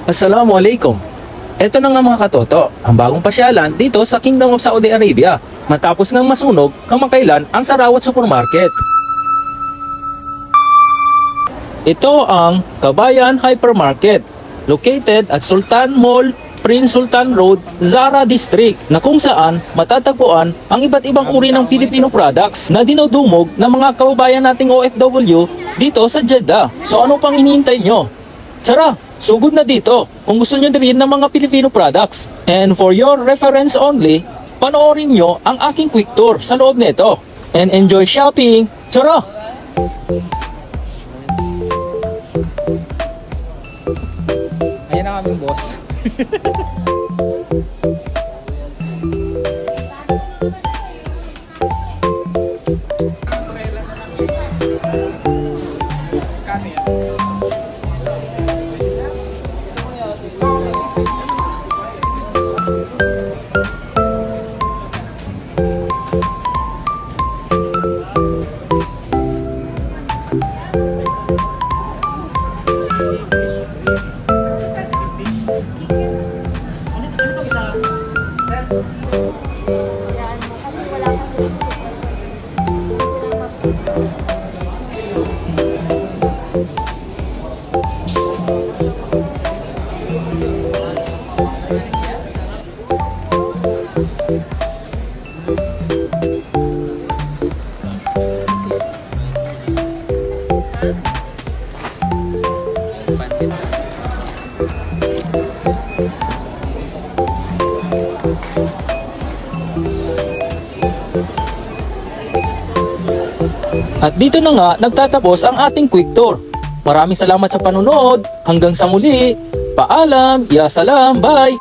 Assalamualaikum. Ito na nga mga katoto, ang bagong pasyalan dito sa Kingdom of Saudi Arabia matapos ngang masunog kamakailan ang Sarawat Supermarket. Ito ang Kabayan Hypermarket, located at Sultan Mall, Prince Sultan Road, Zara District, na kung saan matatagpuan ang iba't ibang uri ng Filipino products na dinudumog ng mga kababayan nating OFW dito sa Jeddah. So ano pang hinihintay nyo? Tara, sugod na dito kung gusto nyo din ng mga Filipino products. And for your reference only, panoorin nyo ang aking quick tour sa loob nito. And enjoy shopping! Tara! Ayan ang aming boss. At dito na nga nagtatapos ang ating quick tour. Maraming salamat sa panonood. Hanggang sa muli. Paalam, ya salam, bye!